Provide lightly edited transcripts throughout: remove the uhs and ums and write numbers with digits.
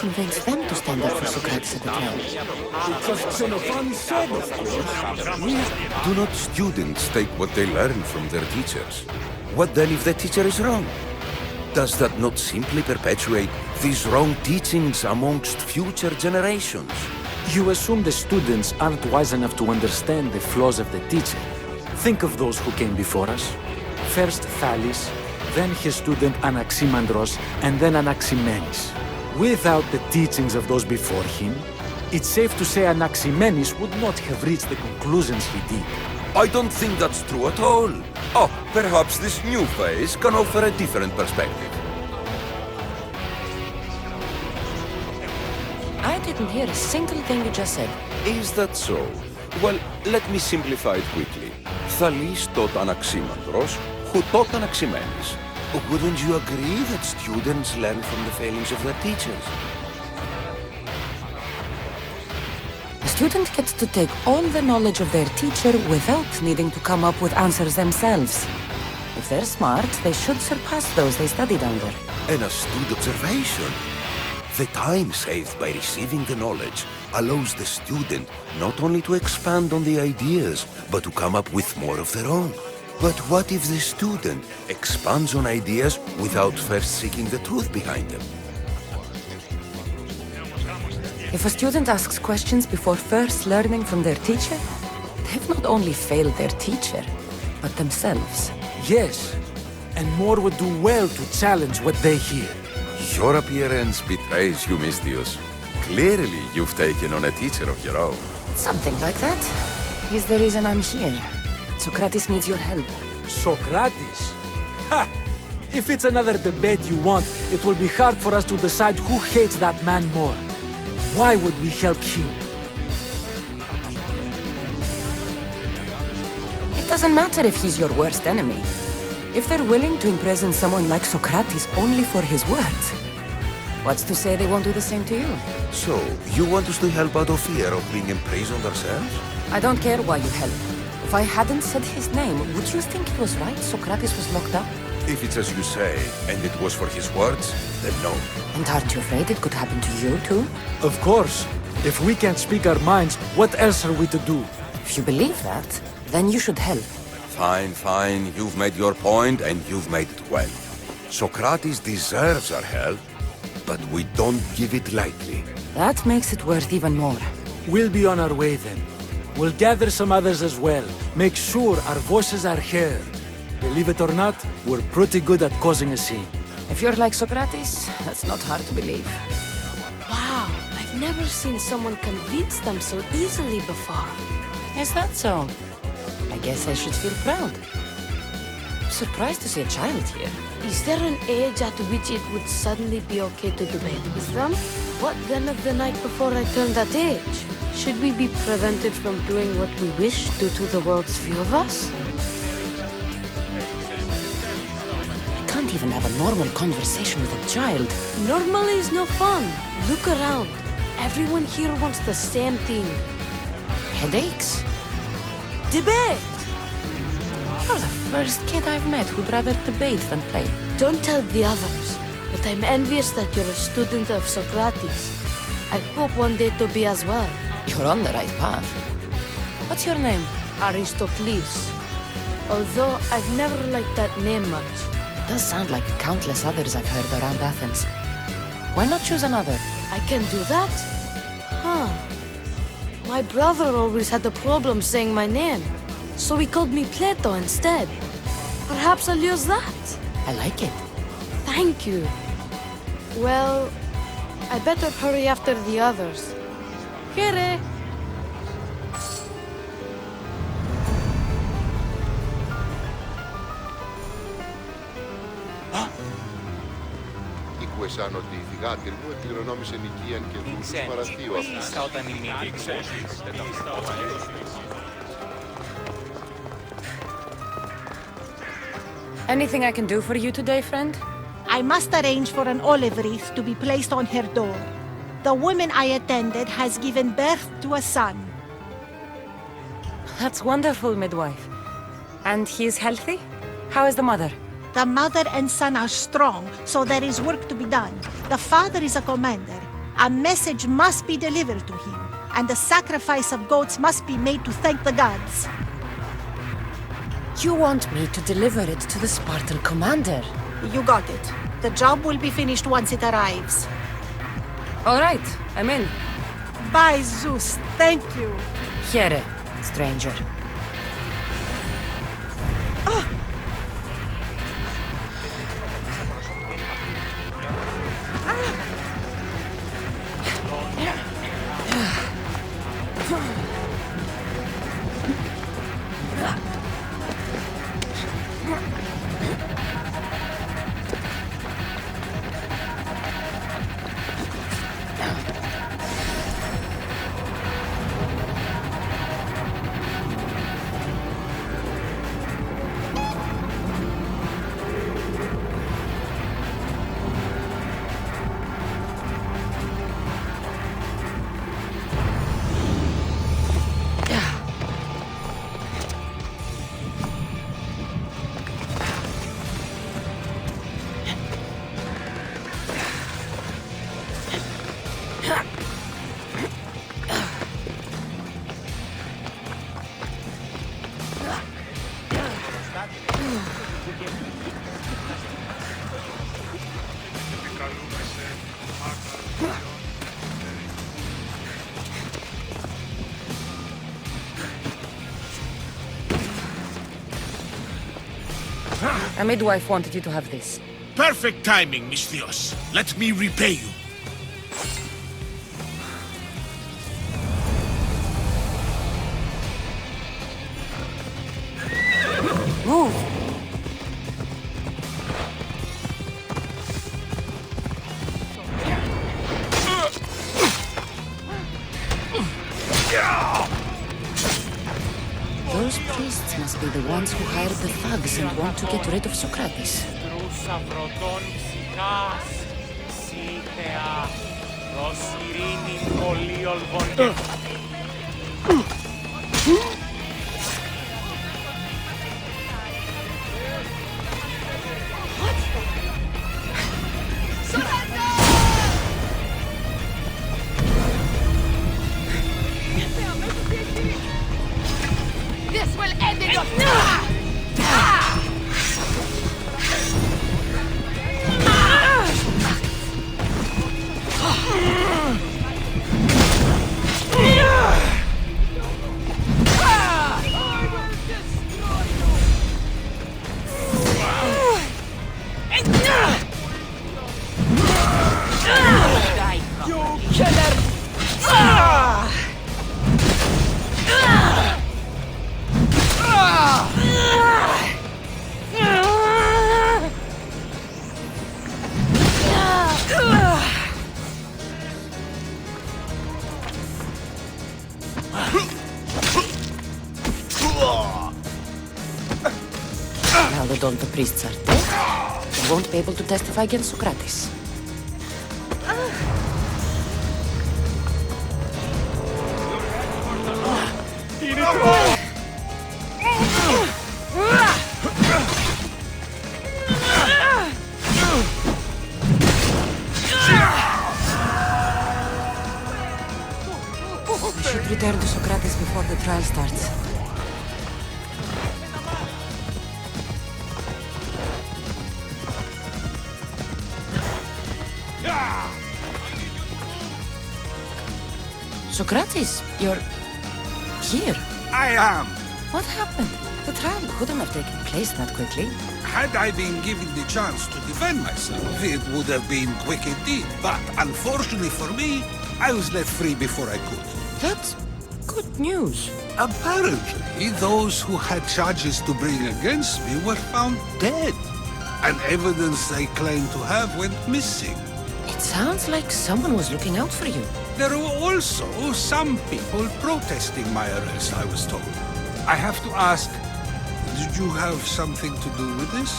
convince them to stand up for Socrates at the time? Because Xenophon said, of course. Do not students take what they learn from their teachers? What then if the teacher is wrong? Does that not simply perpetuate these wrong teachings amongst future generations? You assume the students aren't wise enough to understand the flaws of the teacher. Think of those who came before us. First Thales, then his student Anaximandros, and then Anaximenes. Without the teachings of those before him, it's safe to say Anaximenes would not have reached the conclusions he did. I don't think that's true at all. Oh, perhaps this new phase can offer a different perspective. I didn't hear a single thing you just said. Is that so? Well, let me simplify it quickly. Thales taught Anaximandros, who taught Anaximenes. Wouldn't you agree that students learn from the failings of their teachers? A student gets to take all the knowledge of their teacher without needing to come up with answers themselves. If they're smart, they should surpass those they studied under. An astute observation. The time saved by receiving the knowledge allows the student not only to expand on the ideas, but to come up with more of their own. But what if the student expands on ideas without first seeking the truth behind them? If a student asks questions before first learning from their teacher, they've not only failed their teacher, but themselves. Yes, and more would do well to challenge what they hear. Your appearance betrays you, Misthios. Clearly, you've taken on a teacher of your own. Something like that. He's the reason I'm here. Socrates needs your help. Socrates? Ha! If it's another debate you want, it will be hard for us to decide who hates that man more. Why would we help him? It doesn't matter if he's your worst enemy. If they're willing to imprison someone like Socrates only for his words, what's to say they won't do the same to you? So, you want us to help out of fear of being imprisoned ourselves? I don't care why you help. If I hadn't said his name, would you think it was right Socrates was locked up? If it's as you say, and it was for his words, then no. And aren't you afraid it could happen to you too? Of course. If we can't speak our minds, what else are we to do? If you believe that, then you should help. Fine, fine. You've made your point, and you've made it well. Socrates deserves our help, but we don't give it lightly. That makes it worth even more. We'll be on our way then. We'll gather some others as well. Make sure our voices are heard. Believe it or not, we're pretty good at causing a scene. If you're like Socrates, that's not hard to believe. Wow, I've never seen someone convince them so easily before. Is that so? I guess I should feel proud. I'm surprised to see a child here. Is there an age at which it would suddenly be okay to debate with them? What then of the night before I turned that age? Should we be prevented from doing what we wish due to the world's view of us? I can't even have a normal conversation with a child. Normal is no fun. Look around. Everyone here wants the same thing. Headaches? Debate! You're the first kid I've met who'd rather debate than play. Don't tell the others, but I'm envious that you're a student of Socrates. I hope one day to be as well. You're on the right path. What's your name? Aristocles. Although I've never liked that name much. It does sound like countless others I've heard around Athens. Why not choose another? I can do that? Huh. My brother always had a problem saying my name, so he called me Plato instead. Perhaps I'll use that. I like it. Thank you. Well, I better hurry after the others. Here. Ήκουεσαν ότι η θυγάτη μου εκκληρονόμησε νοικίαν και δούλους παραθείου αυτής. Anything I can do for you today, friend? I must arrange for an olive wreath to be placed on her door. The woman I attended has given birth to a son. That's wonderful, midwife. And he is healthy? How is the mother? The mother and son are strong, so there is work to be done. The father is a commander. A message must be delivered to him, and a sacrifice of goats must be made to thank the gods. You want me to deliver it to the Spartan commander? You got it. The job will be finished once it arrives. All right, I'm in. By Zeus, thank you. Here, stranger. A midwife wanted you to have this. Perfect timing, Misthios. Let me repay you. Move! Those priests must be the ones who hired the thugs and want to get rid of Socrates. This will end in your... Now that all the priests are dead, they won't be able to testify against Socrates. We should return to Socrates before the trial starts. Socrates, you're here. I am. What happened? The trial couldn't have taken place that quickly. Had I been given the chance to defend myself, it would have been quick indeed. But unfortunately for me, I was let free before I could. That's good news. Apparently, those who had charges to bring against me were found dead. And evidence they claimed to have went missing. It sounds like someone was looking out for you. There were also some people protesting my arrest, I was told. I have to ask, did you have something to do with this?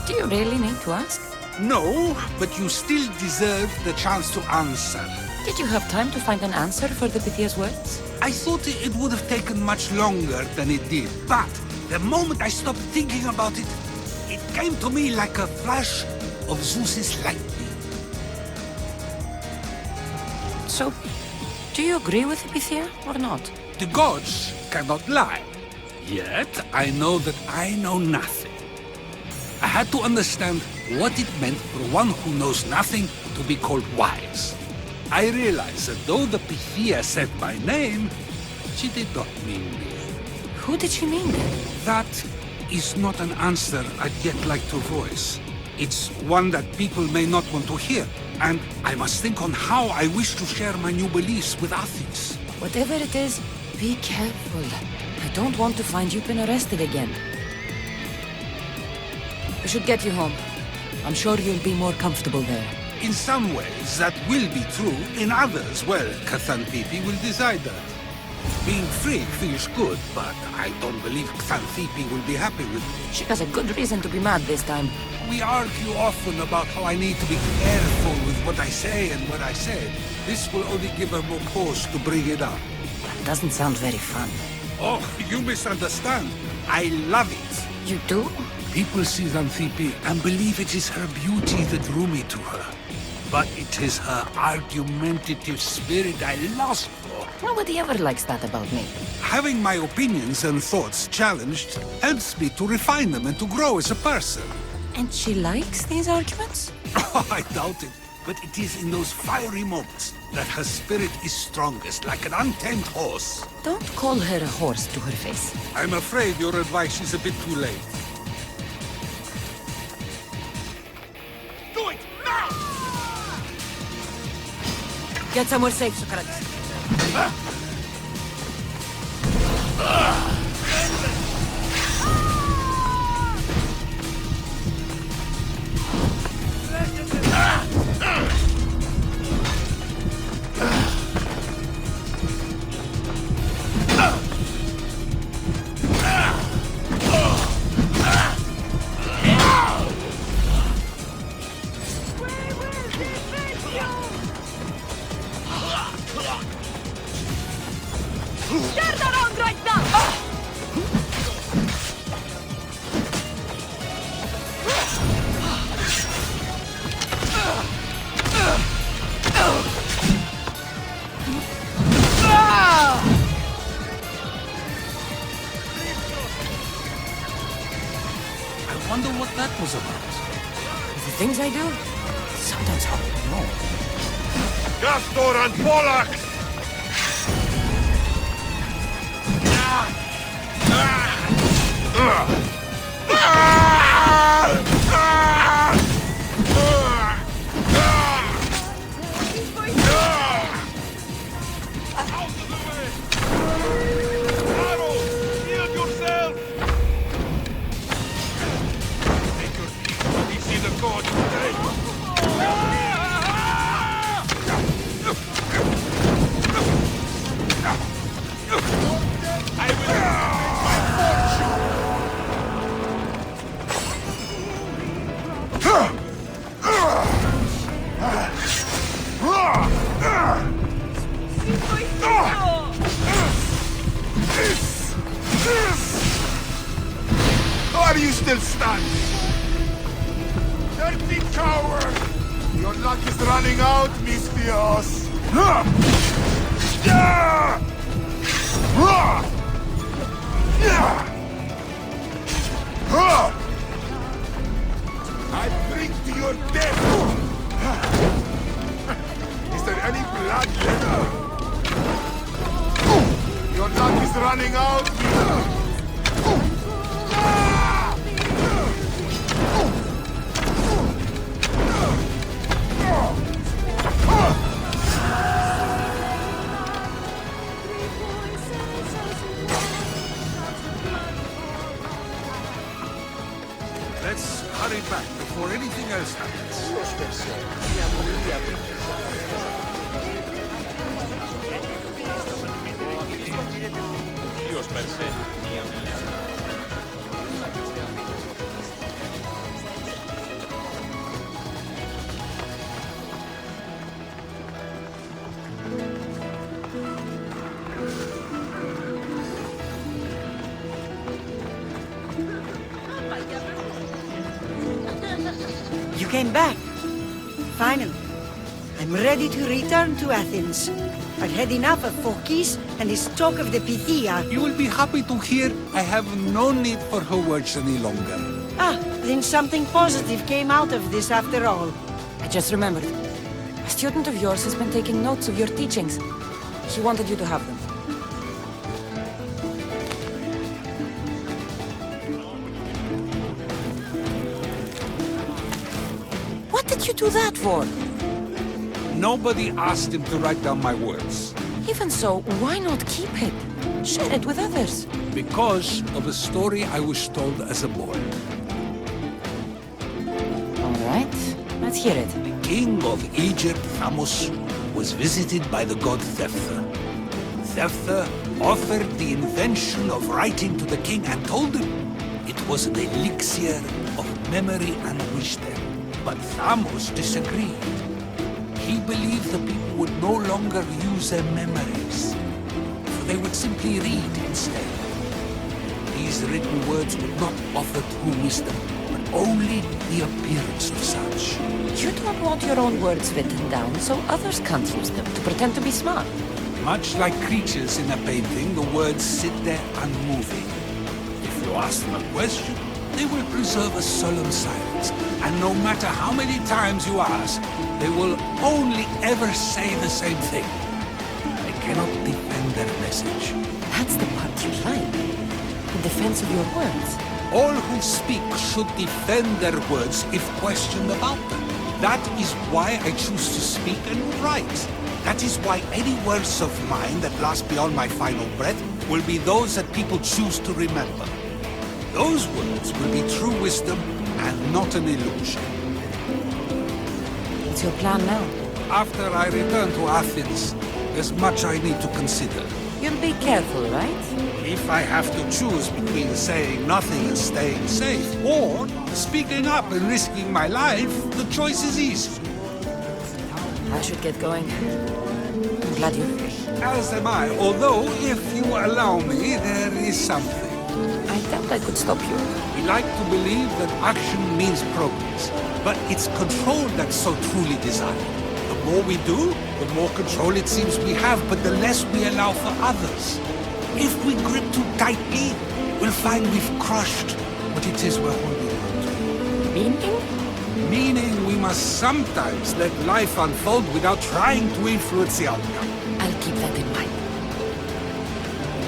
Do you really need to ask? No, but you still deserve the chance to answer. Did you have time to find an answer for the Pythia's words? I thought it would have taken much longer than it did, but the moment I stopped thinking about it, it came to me like a flash of Zeus's lightning. So, do you agree with Epithea or not? The gods cannot lie. Yet, I know that I know nothing. I had to understand what it meant for one who knows nothing to be called wise. I realized that though the Pythia said my name, she did not mean me. Who did she mean then? That is not an answer I'd yet like to voice. It's one that people may not want to hear, and I must think on how I wish to share my new beliefs with Athens. Whatever it is, be careful. I don't want to find you've been arrested again. We should get you home. I'm sure you'll be more comfortable there. In some ways, that will be true. In others, well, Xanthippe will decide that. Being free feels good, but I don't believe Xanthippe will be happy with me. She has a good reason to be mad this time. We argue often about how I need to be careful with what I say and what I said. This will only give her more cause to bring it up. That doesn't sound very fun. Oh, you misunderstand. I love it. You do? People see Xanthippe and believe it is her beauty that drew me to her. But it is her argumentative spirit I lust for. Nobody ever likes that about me. Having my opinions and thoughts challenged helps me to refine them and to grow as a person. And she likes these arguments? Oh, I doubt it. But it is in those fiery moments that her spirit is strongest, like an untamed horse. Don't call her a horse to her face. I'm afraid your advice is a bit too late. Do it now! Get somewhere safe, Socrates. Turn around right now! I wonder what that was about. The things I do, sometimes I don't know. Castor and Pollux! Are you still standing? Dirty coward! Your luck is running out, Misthios! I bring to your death! Is there any blood left? Your luck is running out, Let's hurry back before anything else happens. Dios per se. You came back. Finally. I'm ready to return to Athens. I've had enough of Phorkys and his talk of the Pythia. You will be happy to hear I have no need for her words any longer. Ah, then something positive came out of this after all. I just remembered. A student of yours has been taking notes of your teachings. He wanted you to have them. What did you do that for? Nobody asked him to write down my words. Even so, why not keep it? Share it with others. Because of a story I was told as a boy. All right, let's hear it. The king of Egypt, Thamos, was visited by the god Thephtha. Thephtha offered the invention of writing to the king and told him it was an elixir of memory and wisdom. But Thamos disagreed. He believed the people would no longer use their memories, so they would simply read instead. These written words would not offer true wisdom, but only the appearance of such. You don't want your own words written down, so others can't use them to pretend to be smart. Much like creatures in a painting, the words sit there unmoving. If you ask them a question, they will preserve a solemn silence, and no matter how many times you ask, they will only ever say the same thing. They cannot defend their message. That's the part you like. The defense of your words. All who speak should defend their words if questioned about them. That is why I choose to speak and write. That is why any words of mine that last beyond my final breath will be those that people choose to remember. Those words will be true wisdom and not an illusion. What's your plan now? After I return to Athens, there's much I need to consider. You'll be careful, right? If I have to choose between saying nothing and staying safe, or speaking up and risking my life, the choice is easy. I should get going. I'm glad you're here. As am I, although, if you allow me, there is something. I doubt I could stop you. We like to believe that action means progress, but it's control that's so truly desired. The more we do, the more control it seems we have, but the less we allow for others. If we grip too tightly, we'll find we've crushed what it is we're holding on to. Meaning? Meaning we must sometimes let life unfold without trying to influence the outcome. I'll keep that in mind.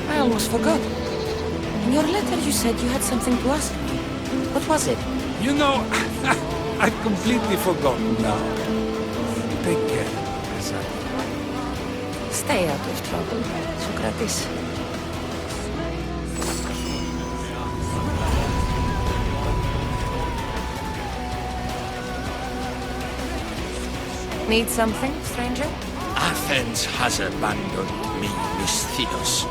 I almost forgot. In your letter you said you had something to ask me. What was it? You know, I've completely forgotten now. Take care, Asa. Stay out of trouble, Socrates. Need something, stranger? Athens has abandoned me, Miss Theos.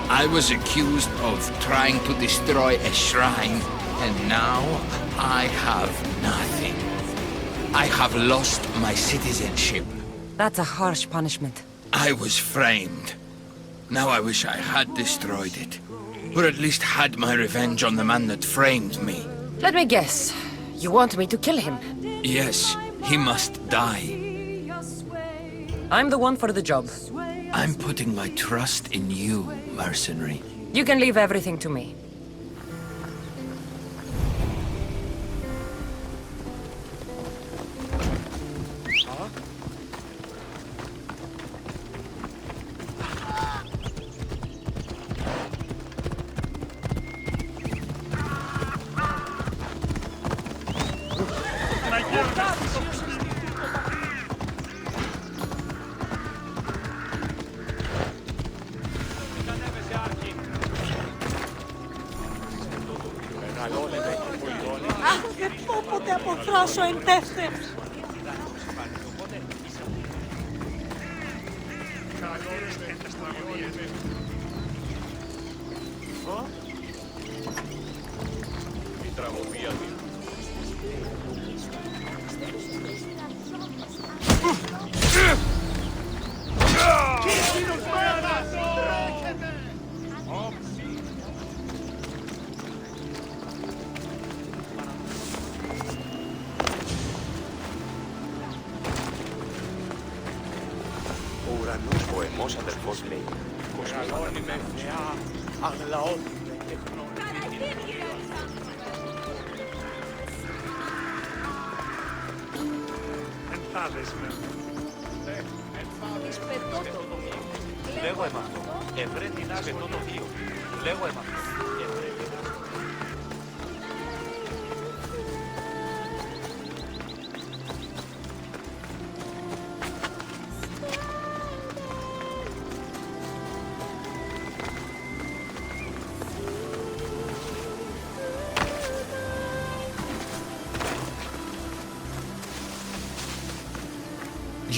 I was accused of trying to destroy a shrine, and now I have nothing. I have lost my citizenship. That's a harsh punishment. I was framed. Now I wish I had destroyed it, or at least had my revenge on the man that framed me. Let me guess. You want me to kill him? Yes, he must die. I'm the one for the job. I'm putting my trust in you, mercenary. You can leave everything to me. Αχ, δεν πω ποτέ αποθράσω εν τεύθε. ουρανός ποεμός αδελφός λέει. Μεγαλώνει με θεά, αγλαώτη με τεχνολογία. Ενθάδες με. Λέγω εμαθώ. Ευρέτη να σπετώ το βίο. Λέγω εμαθώ. Ευρέτη να σπετώ.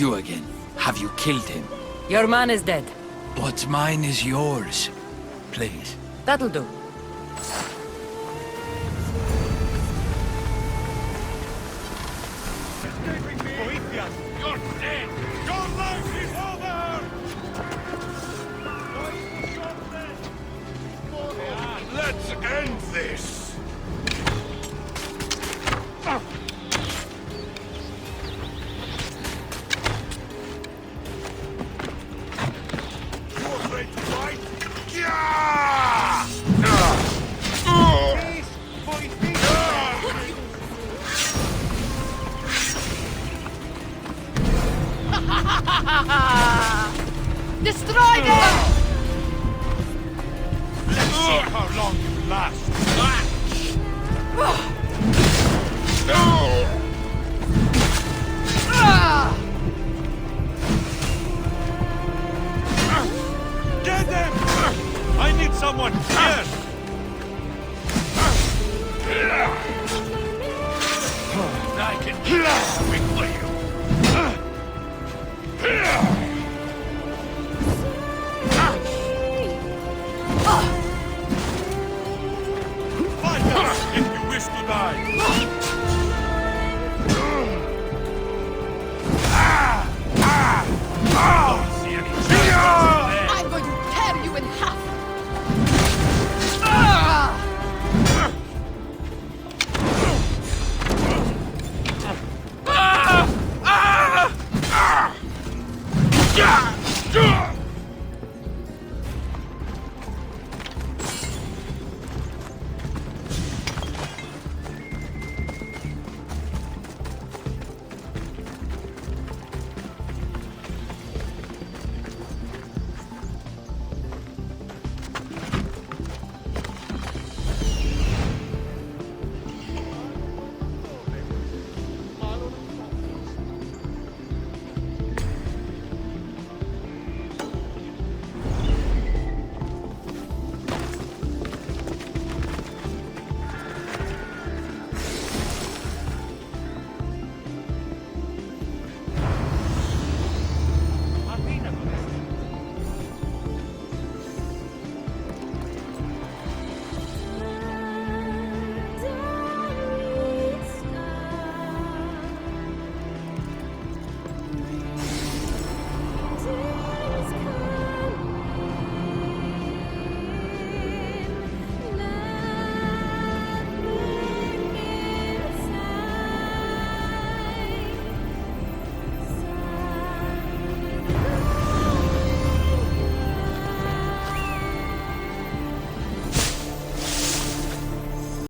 You again. Have you killed him? Your man is dead. What's mine is yours. Please. That'll do. You're dead! Your life is over! Let's end this! You afraid to fight? Destroy them! Let's see how long you last.